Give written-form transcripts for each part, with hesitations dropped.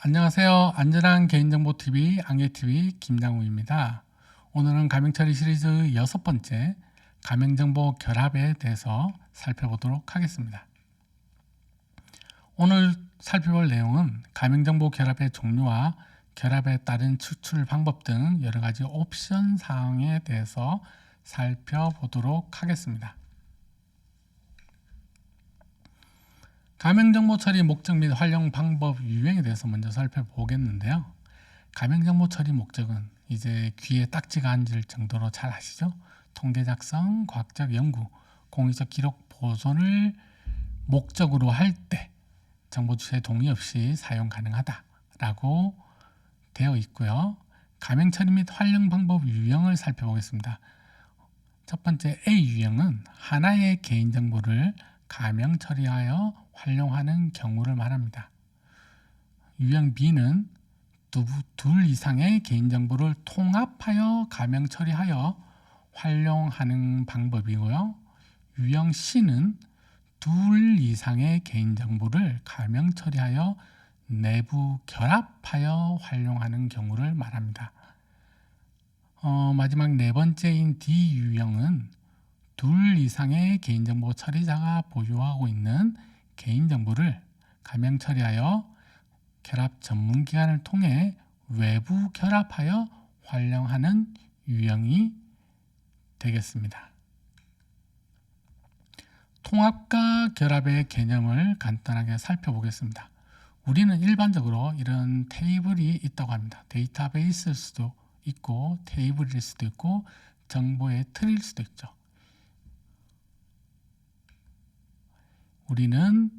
안녕하세요. 안전한 개인정보TV 안개TV 김장우입니다. 오늘은 가맹처리 시리즈 6번째 가맹정보 결합에 대해서 살펴보도록 하겠습니다. 오늘 살펴볼 내용은 가맹정보 결합의 종류와 결합에 따른 추출 방법 등 여러가지 옵션 사항에 대해서 살펴보도록 하겠습니다. 가맹정보 처리 목적 및 활용 방법 유형에 대해서 먼저 살펴보겠는데요. 가맹정보 처리 목적은 이제 귀에 딱지가 앉을 정도로 잘 아시죠? 통계 작성, 과학적 연구, 공익적 기록 보존을 목적으로 할 때 정보 주체 동의 없이 사용 가능하다라고 되어 있고요. 가맹 처리 및 활용 방법 유형을 살펴보겠습니다. 첫 번째 A 유형은 하나의 개인정보를 가명 처리하여 활용하는 경우를 말합니다. 유형 B는 둘 이상의 개인정보를 통합하여 가명 처리하여 활용하는 방법이고요. 유형 C는 둘 이상의 개인정보를 가명 처리하여 내부 결합하여 활용하는 경우를 말합니다. 마지막 네 번째인 D 유형은 둘 이상의 개인정보 처리자가 보유하고 있는 개인정보를 가명 처리하여 결합 전문기관을 통해 외부 결합하여 활용하는 유형이 되겠습니다. 통합과 결합의 개념을 간단하게 살펴보겠습니다. 우리는 일반적으로 이런 테이블이 있다고 합니다. 데이터베이스일 수도 있고 테이블일 수도 있고 정보의 틀일 수도 있죠. 우리는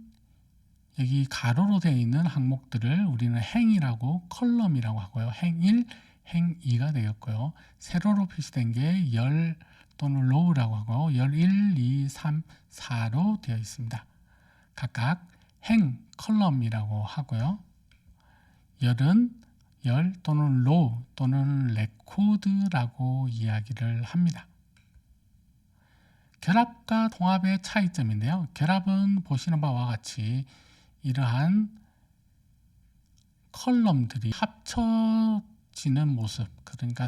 여기 가로로 되어 있는 항목들을 우리는 행이라고 컬럼이라고 하고요. 행 1, 행 2가 되었고요. 세로로 표시된 게 열 또는 로우라고 하고 열 1, 2, 3, 4로 되어 있습니다. 각각 행, 컬럼이라고 하고요. 열은 열 또는 로우 또는 레코드라고 이야기를 합니다. 결합과 통합의 차이점인데요. 결합은 보시는 바와 같이 이러한 컬럼들이 합쳐지는 모습, 그러니까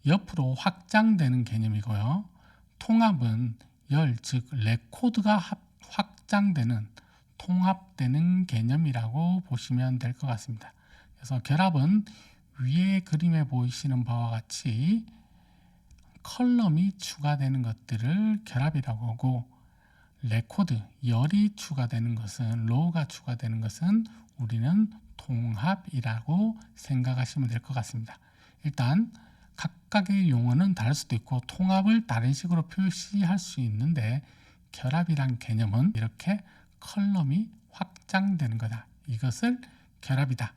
옆으로 확장되는 개념이고요. 통합은 즉 레코드가 확장되는, 통합되는 개념이라고 보시면 될 것 같습니다. 그래서 결합은 위에 그림에 보이시는 바와 같이 컬럼이 추가되는 것들을 결합이라고 하고, 레코드, 열이 추가되는 것은, 로우가 추가되는 것은 우리는 통합이라고 생각하시면 될 것 같습니다. 일단 각각의 용어는 다를 수도 있고 통합을 다른 식으로 표시할 수 있는데, 결합이란 개념은 이렇게 컬럼이 확장되는 거다, 이것을 결합이다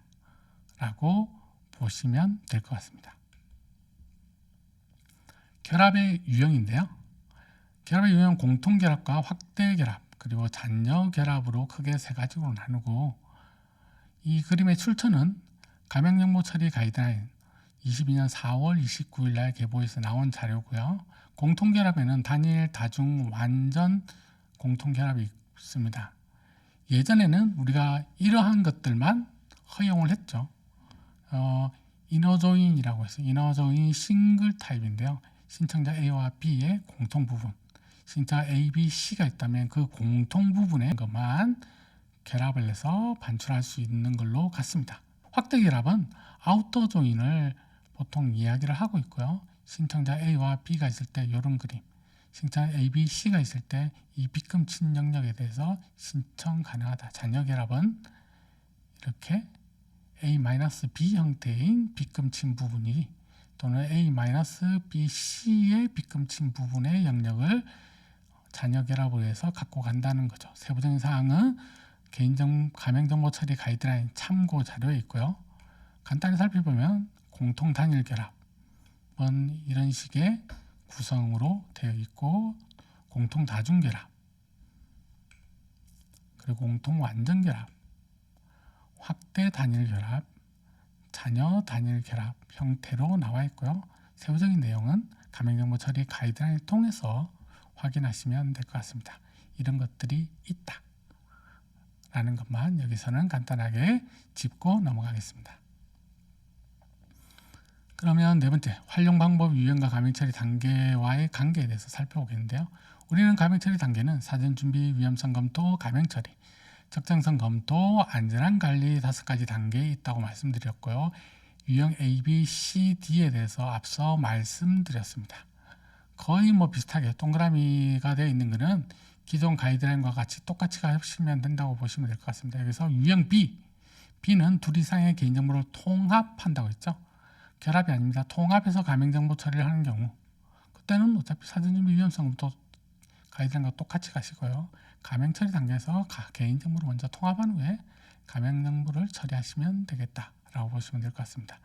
라고 보시면 될 것 같습니다. 결합의 유형인데요. 결합의 유형은 공통결합과 확대결합, 그리고 잔여결합으로 크게 세 가지로 나누고, 이 그림의 출처는 가맹정보 처리 가이드라인 22년 4월 29일 날 개보에서 나온 자료고요. 공통결합에는 단일, 다중, 완전 공통결합이 있습니다. 예전에는 우리가 이러한 것들만 허용을 했죠. 이너조인이라고 해서 이너조인 싱글 타입인데요. 신청자 A와 B의 공통 부분, 신청자 A, B, C가 있다면 그 공통 부분의 것만 결합을 해서 반출할 수 있는 걸로 같습니다. 확대 결합은 아우터 조인을 보통 이야기를 하고 있고요. 신청자 A와 B가 있을 때 이런 그림, 신청자 A, B, C가 있을 때 이 빗금 친 영역에 대해서 신청 가능하다. 잔여 결합은 이렇게 A-B 형태인 빗금 친 부분이 또는 A-BC의 빗금 친 부분의 영역을 잔여 결합을 해서 갖고 간다는 거죠. 세부적인 사항은 가맹정보 처리 가이드라인 참고 자료에 있고요. 간단히 살펴보면 공통 단일 결합은 이런 식의 구성으로 되어 있고, 공통 다중 결합, 그리고 공통 완전 결합, 확대 단일 결합, 잔여 단일 결합 형태로 나와 있고요. 세부적인 내용은 가맹정보 처리 가이드라인을 통해서 확인하시면 될 것 같습니다. 이런 것들이 있다 라는 것만 여기서는 간단하게 짚고 넘어가겠습니다. 그러면 네 번째, 활용 방법, 유형과 가명 처리 단계와의 관계에 대해서 살펴보겠는데요. 우리는 가명 처리 단계는 사전 준비, 위험성 검토, 가명 처리, 적정성 검토, 안전한 관리 5가지 단계에 있다고 말씀드렸고요. 유형 A, B, C, D에 대해서 앞서 말씀드렸습니다. 거의 비슷하게 동그라미가 되어 있는 것은 기존 가이드라인과 같이 똑같이 가시면 된다고 보시면 될 것 같습니다. 여기서 유형 B, B는 둘 이상의 개인정보를 통합한다고 했죠. 결합이 아닙니다. 통합해서 가명정보 처리를 하는 경우, 그때는 어차피 사전준비 위험성부터 가이드라인과 똑같이 가시고요. 가명 처리 단계에서 개인정보를 먼저 통합한 후에 가명정보를 처리하시면 되겠다라고 보시면 될 것 같습니다.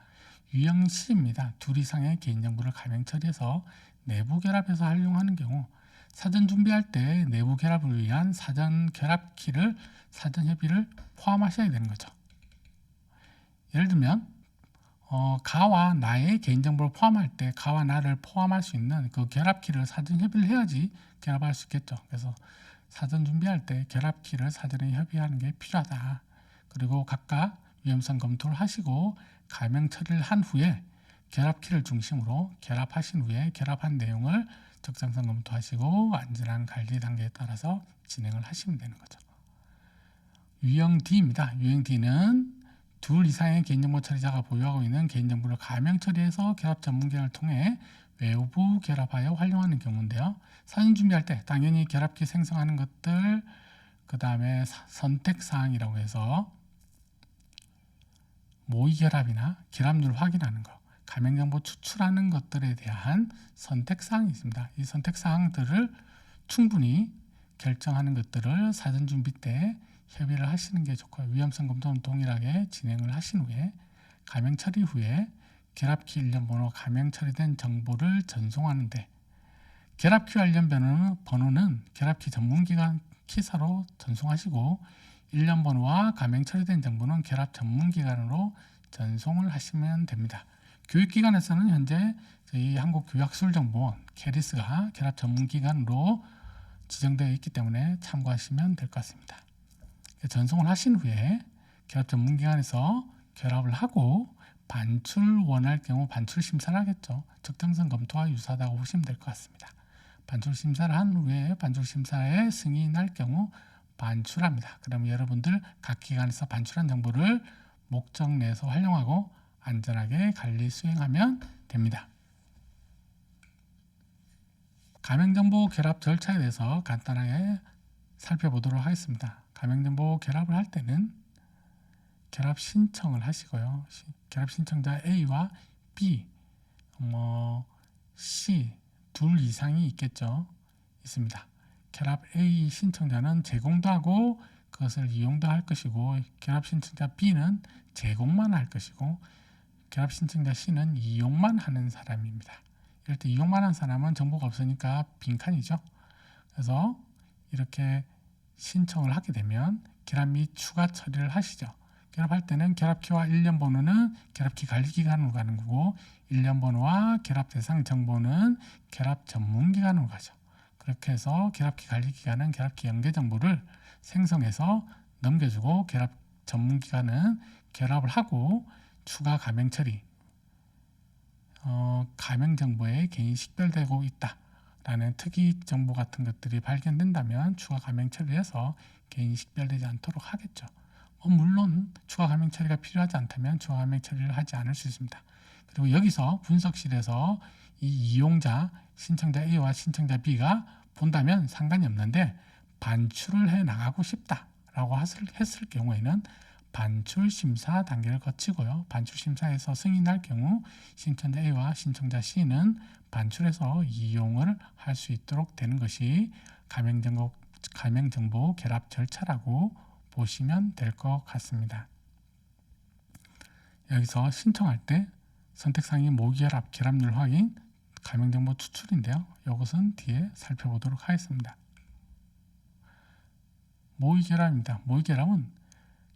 유형 C입니다. 둘 이상의 개인정보를 가명 처리해서 내부 결합해서 활용하는 경우, 사전 준비할 때 내부 결합을 위한 사전 결합키를, 사전 협의를 포함하셔야 되는 거죠. 예를 들면 가와 나의 개인정보를 포함할 때 가와 나를 포함할 수 있는 그 결합키를 사전 협의를 해야지 결합할 수 있겠죠. 그래서 사전 준비할 때 결합키를 사전에 협의하는 게 필요하다. 그리고 각각 위험성 검토를 하시고 가명 처리를 한 후에 결합키를 중심으로 결합하신 후에 결합한 내용을 적정성 검토하시고 안전한 관리 단계에 따라서 진행을 하시면 되는 거죠. 유형 D입니다. 유형 D는 둘 이상의 개인정보 처리자가 보유하고 있는 개인정보를 가명 처리해서 결합 전문기관을 통해 외부 결합하여 활용하는 경우인데요. 사전 준비할 때 당연히 결합키 생성하는 것들, 그 다음에 선택사항이라고 해서 모의 결합이나 결합률 확인하는 것, 가명정보 추출하는 것들에 대한 선택사항이 있습니다. 이 선택사항들을 충분히 결정하는 것들을 사전 준비 때 협의를 하시는 게 좋고요. 위험성 검토는 동일하게 진행을 하신 후에 가명 처리 후에 결합키 일련 번호, 가명 처리된 정보를 전송하는데, 결합키 관련 번호는 결합키 전문기관 키사로 전송하시고 일련 번호와 가명 처리된 정보는 결합 전문기관으로 전송을 하시면 됩니다. 교육기관에서는 현재 저희 한국교육학술정보원 캐리스가 결합 전문기관으로 지정되어 있기 때문에 참고하시면 될 것 같습니다. 전송을 하신 후에 결합 전문기관에서 결합을 하고 반출 원할 경우 반출 심사를 하겠죠. 적정성 검토와 유사하다고 보시면 될 것 같습니다. 반출 심사를 한 후에 반출 심사에 승인할 경우 반출합니다. 그러면 여러분들 각 기관에서 반출한 정보를 목적 내에서 활용하고 안전하게 관리 수행하면 됩니다. 가명정보 결합 절차에 대해서 간단하게 살펴보도록 하겠습니다. 가명정보 결합을 할 때는 결합 신청을 하시고요. 결합 신청자 A와 B, C 둘 이상이 있습니다. 결합 A 신청자는 제공도 하고 그것을 이용도 할 것이고, 결합 신청자 B는 제공만 할 것이고, 결합 신청자 C는 이용만 하는 사람입니다. 이럴 때 이용만 한 사람은 정보가 없으니까 빈칸이죠. 그래서 이렇게 신청을 하게 되면 결합 및 추가 처리를 하시죠. 결합할 때는 결합키와 일련 번호는 결합키 관리기관으로 가는 거고, 일련 번호와 결합 대상 정보는 결합 전문기관으로 가죠. 그렇게 해서 결합키 관리기관은 결합키 연계 정보를 생성해서 넘겨주고, 결합 전문기관은 결합을 하고 추가 가명 처리, 가명 정보에 개인 식별되고 있다라는 특이 정보 같은 것들이 발견된다면 추가 가명 처리해서 개인 식별되지 않도록 하겠죠. 물론 추가 가명 처리가 필요하지 않다면 추가 가명 처리를 하지 않을 수 있습니다. 그리고 여기서 분석실에서 이 이용자 신청자 A와 신청자 B가 본다면 상관이 없는데, 반출을 해 나가고 싶다라고 했을 경우에는 반출 심사 단계를 거치고요. 반출 심사에서 승인할 경우 신청자 A와 신청자 C는 반출해서 이용을 할 수 있도록 되는 것이 가명정보 결합 절차라고 보시면 될 것 같습니다. 여기서 신청할 때 선택사항이 모의결합, 결합률 확인, 가명정보 추출인데요. 이것은 뒤에 살펴보도록 하겠습니다. 모의결합입니다. 모의결합은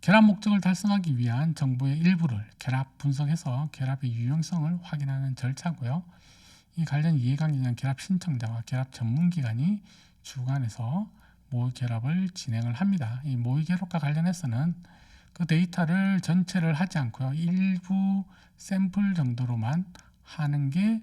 결합 목적을 달성하기 위한 정보의 일부를 결합 분석해서 결합의 유용성을 확인하는 절차고요. 이 관련 이해관계자는 결합 신청자와 결합 전문기관이 주관해서 모의 결합을 진행을 합니다. 이 모의 결합과 관련해서는 그 데이터를 전체를 하지 않고요. 일부 샘플 정도로만 하는 게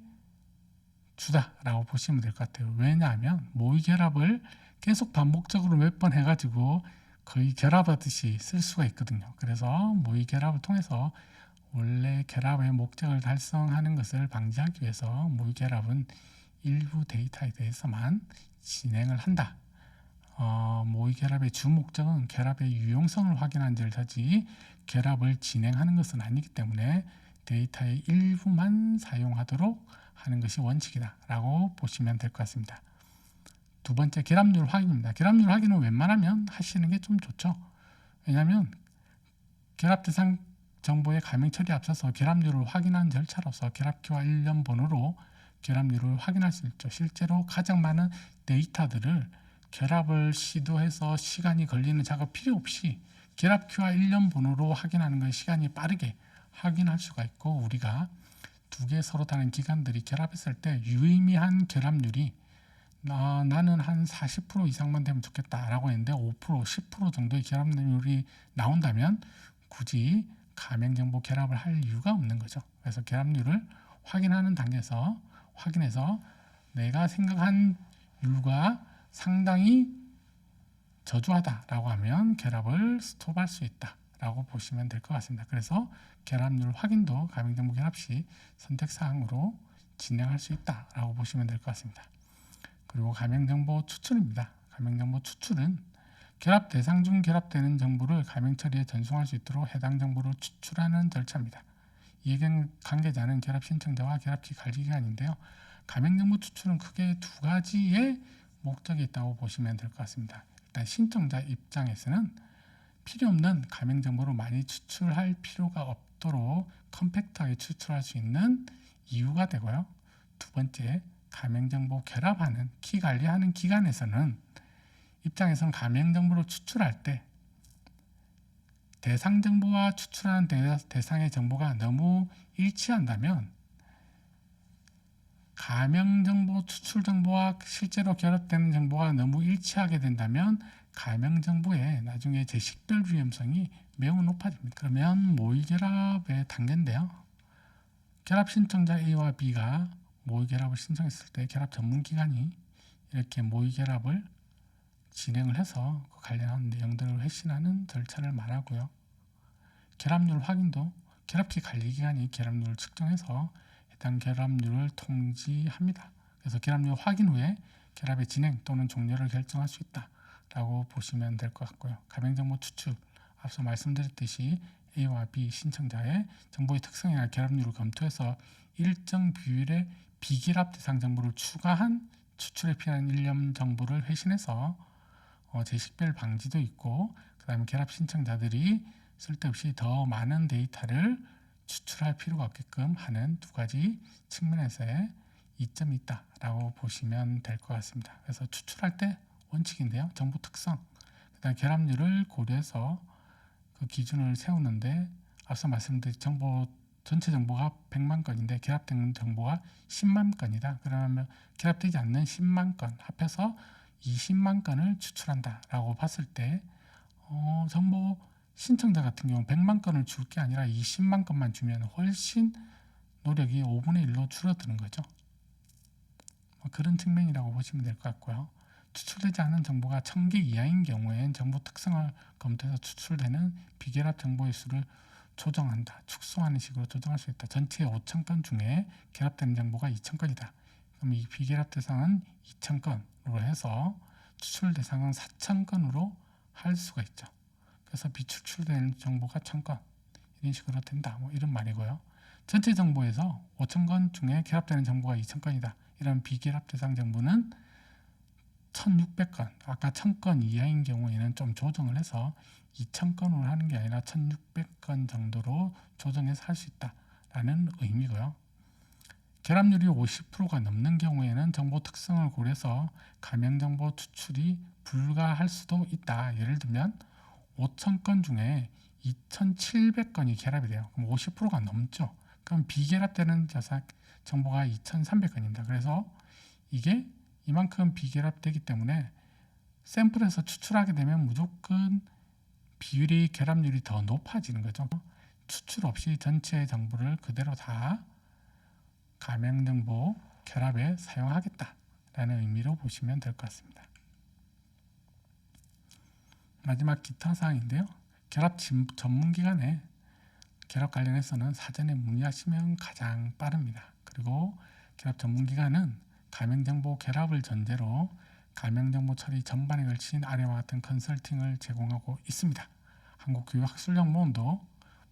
주다라고 보시면 될 것 같아요. 왜냐하면 모의 결합을 계속 반복적으로 몇 번 해가지고 거의 결합하듯이 쓸 수가 있거든요. 그래서 모의 결합을 통해서 원래 결합의 목적을 달성하는 것을 방지하기 위해서 모의 결합은 일부 데이터에 대해서만 진행을 한다. 모의 결합의 주 목적은 결합의 유용성을 확인하는 절차지 결합을 진행하는 것은 아니기 때문에 데이터의 일부만 사용하도록 하는 것이 원칙이다 라고 보시면 될 것 같습니다. 두 번째, 결합률 확인입니다. 결합률 확인은 웬만하면 하시는 게 좀 좋죠. 왜냐하면 결합 대상 정보의 가명 처리에 앞서서 결합률을 확인하는 절차로서 결합키와 일련 번호로 결합률을 확인할 수 있죠. 실제로 가장 많은 데이터들을 결합을 시도해서 시간이 걸리는 작업 필요 없이 결합키와 일련 번호로 확인하는 것이 시간이 빠르게 확인할 수가 있고, 우리가 두 개 서로 다른 기관들이 결합했을 때 유의미한 결합률이 나는 한 40% 이상만 되면 좋겠다라고 했는데 5%, 10% 정도의 결합률이 나온다면 굳이 가맹정보 결합을 할 이유가 없는 거죠. 그래서 결합률을 확인하는 단계에서 확인해서 내가 생각한 율과 상당히 저조하다라고 하면 결합을 스톱할 수 있다라고 보시면 될 것 같습니다. 그래서 결합률 확인도 가맹정보 결합 시 선택사항으로 진행할 수 있다라고 보시면 될 것 같습니다. 그리고 가맹정보 추출입니다. 가맹정보 추출은 결합 대상 중 결합되는 정보를 가명 처리에 전송할 수 있도록 해당 정보를 추출하는 절차입니다. 이해관계자는 결합 신청자와 결합키 관리기관인데요. 가맹정보 추출은 크게 두 가지의 목적이 있다고 보시면 될 것 같습니다. 일단 신청자 입장에서는 필요 없는 가맹정보를 많이 추출할 필요가 없도록 컴팩트하게 추출할 수 있는 이유가 되고요. 두 번째, 가맹정보 결합하는 키 관리하는 기관에서는 입장에서는 가맹정보를 추출할 때 대상 정보와 추출하는 대상의 정보가 너무 일치한다면 가명정보 추출 정보와 실제로 결합되는 정보가 너무 일치하게 된다면 가명정보의 나중에 재식별 위험성이 매우 높아집니다. 그러면 모의 결합의 단계인데요. 결합 신청자 A와 B가 모의 결합을 신청했을 때 결합 전문기관이 이렇게 모의 결합을 진행을 해서 그 관련한 내용들을 회신하는 절차를 말하고요. 결합률 확인도 결합키 관리기관이 결합률을 측정해서 해당 결합률을 통지합니다. 그래서 결합률 확인 후에 결합의 진행 또는 종료를 결정할 수 있다라고 보시면 될 것 같고요. 가맹정보 추출, 앞서 말씀드렸듯이 A와 B 신청자의 정보의 특성이나 결합률을 검토해서 일정 비율의 비결합 대상 정보를 추가한 추출에 필요한 일련 정보를 회신해서 재식별 방지도 있고, 그 다음에 결합 신청자들이 쓸데없이 더 많은 데이터를 추출할 필요가 없게끔 하는 두 가지 측면에서의 이점이 있다라고 보시면 될 것 같습니다. 그래서 추출할 때 원칙인데요. 정보 특성, 그 다음에 결합률을 고려해서 그 기준을 세우는데, 앞서 말씀드린 전체 정보가 100만 건인데 결합된 정보가 10만 건이다. 그러면 결합되지 않는 10만 건 합해서 20만 건을 추출한다라고 봤을 때 정보 신청자 같은 경우 100만 건을 줄 게 아니라 20만 건만 주면 훨씬 노력이 5분의 1로 줄어드는 거죠. 그런 측면이라고 보시면 될 것 같고요. 추출되지 않은 정보가 1000개 이하인 경우엔 정보 특성을 검토해서 추출되는 비결합 정보의 수를 조정한다. 축소하는 식으로 조정할 수 있다. 전체 5,000건 중에 결합되는 정보가 2,000건이다. 그럼 이 비결합 대상은 2,000건으로 해서 추출 대상은 4,000건으로 할 수가 있죠. 그래서 비추출되는 정보가 1,000건 이런 식으로 된다. 이런 말이고요. 전체 정보에서 5,000건 중에 결합되는 정보가 2,000건이다. 이런 비결합 대상 정보는 1,600건, 아까 1,000건 이하인 경우에는 좀 조정을 해서 2,000건으로 하는 게 아니라 1,600건 정도로 조정해서 할 수 있다라는 의미고요. 결합률이 50%가 넘는 경우에는 정보 특성을 고려해서 가명정보 추출이 불가할 수도 있다. 예를 들면 5,000건 중에 2,700건이 결합이 돼요. 그럼 50%가 넘죠. 그럼 비결합되는 정보가 2,300건입니다. 그래서 이게 이만큼 비결합되기 때문에 샘플에서 추출하게 되면 무조건 비율이 결합률이 더 높아지는 거죠. 추출 없이 전체 정보를 그대로 다 가맹정보 결합에 사용하겠다라는 의미로 보시면 될 것 같습니다. 마지막 기타 사항인데요. 결합 전문기관에 결합 관련해서는 사전에 문의하시면 가장 빠릅니다. 그리고 결합 전문기관은 가맹정보 결합을 전제로 가맹정보 처리 전반에 걸친 아래와 같은 컨설팅을 제공하고 있습니다. 한국교육학술연구원도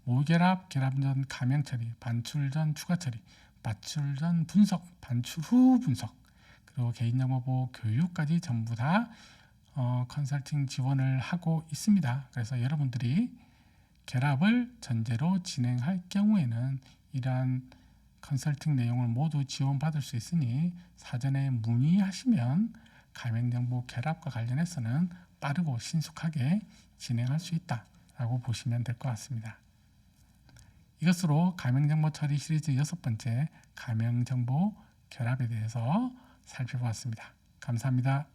모결합, 결합 전 가맹 처리, 반출 전 추가 처리, 반출 전 분석, 반출 후 분석, 그리고 개인정보 보호 교육까지 전부 다 컨설팅 지원을 하고 있습니다. 그래서 여러분들이 결합을 전제로 진행할 경우에는 이러한 컨설팅 내용을 모두 지원받을 수 있으니 사전에 문의하시면 가맹정보 결합과 관련해서는 빠르고 신속하게 진행할 수 있다라고 보시면 될 것 같습니다. 이것으로 가맹정보 처리 시리즈 6번째 가맹정보 결합에 대해서 살펴보았습니다. 감사합니다.